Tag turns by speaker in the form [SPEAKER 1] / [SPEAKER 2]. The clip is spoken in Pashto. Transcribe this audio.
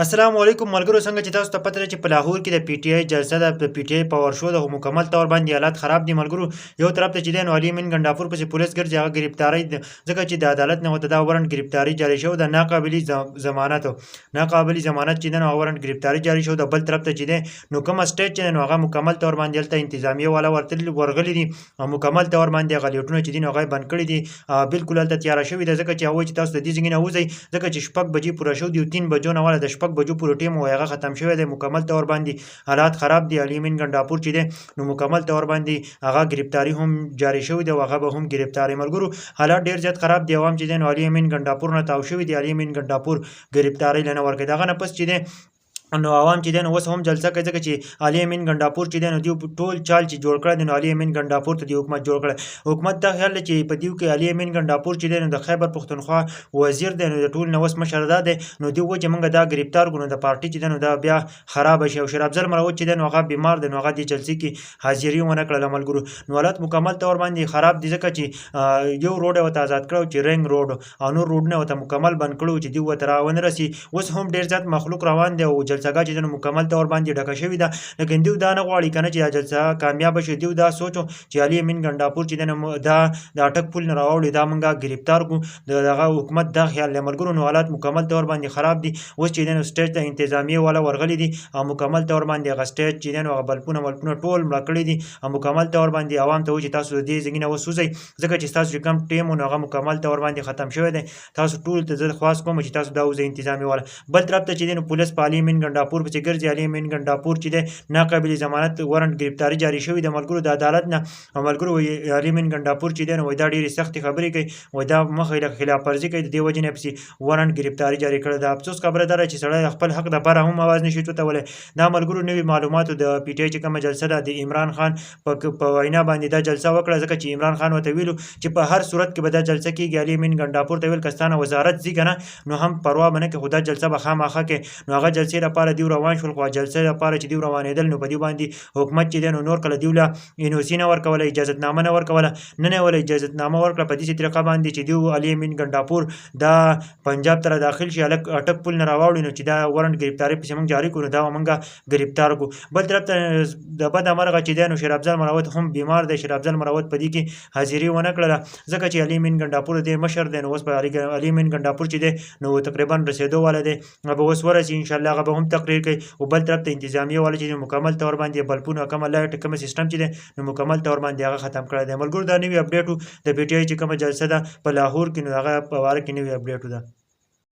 [SPEAKER 1] السلام علیکم ملګرو، څنګه چې تاسو ته پته ده چې په لاهور کې د پی ټی آی جلسه ده. د پی ټی آی پاور شو د مکمل طور باندې حالات خراب دي ملګرو. یو طرف ته چې دی نو علي امین ګنډاپور پسې پولیس ګرځي، هغه گرفتاری ځکه چې د عدالت نه ورته دا وارنټ گرفتاری جاری شو د ناقابلي ضمانت چې دی نو هغه وارنټ گرفتاری جاری شو. د بل طرف ته چې دی نو کومه سټیټ چې دی نو هغه مکمل طور باندې هلته انتظامیه والا ورغلي دي او مکمل طور باندې هغه لیټونه چې دي نو هغه بند کړي دي. بالکل هلته تیاره شوې ده ځکه چې هغوی چې تاسو د دې ځای نه وځئ ځکه چې 6 بجې پوره شو دي او 3 بجو نه واله د 6 بجو پورې ټیم هغه ختم شوی دی. مکمل طور باندې حالات خراب دي. علي امین ګنډاپور چې دی نو مکمل طور باندې هغه گرفتاری هم جاری شوی دی او هغه به هم گرفتاری ملګرو. حالات ډیر زیات خراب دي. عوام چې دی نو علي امین ګنډاپور نه تاو شوی دی. علي امین ګنډاپور گرفتاری لنه ورکړي. دغه نه پس چې دی نو عوام چې دی نو اوس هم جلسه کوي ځکه چې علي امین ګنډاپور چې دی نو دیو ټول چال چې جوړ کړی دی نو علي امین ګنډاپور ته د حکومت جوړ کړی. حکومت دا خیال دی چې په دیو کې علي امین ګنډاپور چې دی نو د خیبر پښتونخوا وزیر دی نو د ټول نوس مشر دا دی نو دیو چې موږ دا گرفتار کړو د پارټي چې دی نو دا بیا خراب شي. او شیر افضل مروت چې دی نو هغه بیمار دی نو هغه د جلسې کې حاضري ونه کړله ملګرو. نو حالات مکمل طور باندې خراب دي ځکه چې یو روډ ورته آزاد کړو چې رنګ روډ او نور روډونه ورته مکمل بند کړو چې دیو ورته راونه رسي. اوس هم ډیر زیات مخلوق روان دی او جلسهګاه چې دی نو مکمل طور باندې ډکه شوې ده. لیکن دیو دا نه غواړي کنه چې دا جلسه کامیاب شي. دیو دا سوچو چې علي امین ګنډاپور چې دی دا د اټک پل نه راوړي دا موږ گرفتار کړو. دغه حکومت دا خیال دی ملګرو. نو حالات مکمل طور باندې خراب دي. اوس چې دی نو سټیج ته انتظامیه والا ورغلي دي او مکمل طور باندې هغه سټیج چې دی نو هغه بلپونه ټول مړه کړي دي او مکمل طور باندې عوام ته وایي چې تاسو د دې ځای نه وسوځئ ځکه چې ستاسو چې کوم ټیم و نو هغه مکمل طور باندې ختم شوی دی. تاسو ټول ته زه خواست کوم چې تاسو دا وځئ انتظامیه والا. بل طرف ته چې دی نو پولیس په علي امین ګنډاپور پسې ګرځي. علي امین ګنډاپور چې دی ناقابل ضمانت وارنټ گرفتاری جاری شوی دی ملګرو د عدالت نه. ملګرو علي امین ګنډاپور چې دی نو دا ډېرې سختې خبرې کوي دا مخې له خلاف ورزي کوي. د دې وجې نه پسې وارنټ گرفتاری جاری کړی. د افسوس خبره دا ده چې سړی خپل حق دپاره هم اواز نشي ټوتولی. دا ملګرو نوي معلوماتو د پی ټی آی چې کومه جلسه ده د عمران خان په وینا باندې دا جلسه وکړه ځکه چې عمران خان ورته ویلو چې په هر صورت کې به دا جلسه کېږي. علي امین ګنډاپور ته ویل که ستا نه وزارت ځي که نه نو هم پروا به نه کوي خو دا جلسه به خامخا کوي. نو هغه جلسې لپاره دیو روان شول خو جلسې لپاره چې دیو روانېدل نو په دې باندې حکومت چې دی نو نور کله دیو له ان او سی نه ورکوله اجازتنامه نه ورکوله نه نه وله اجازتنامه ورکړه په داسې طریقه باندې چې دیو علي امین ګنډاپور دا پنجاب ته داخل شي اټک پل نه راواوړي نو چې دا وارنټ گرفتاری پسې موږ جاري کړو دا موږ گرفتار کړو. بل طرف ته د بد مرغه چې دی نو شیر افضل مروت هم بیمار دی. شیر افضل مروت په دې کې حاضري ونه کړله ځکه چې علي امین ګنډاپور د مشر دی نو اوس په علي امین ګنډاپور چې دی نو تقریبا رسېدو والا دی به اوس ورسي انشاءالله هغه به هم تقریر کوي. او بل طرف ته انتظامیه والا چې مکمل طور باندې بلپونه کومه لایټ کومه سیستم چې دی نو مکمل طور باندې هغه ختم کړی دی. ملګرو دا نوي اپډیټ د پی ټی آی چې کومه جلسه ده په لاهور کې نو هغه په باره کې نوي اپډیټ ده.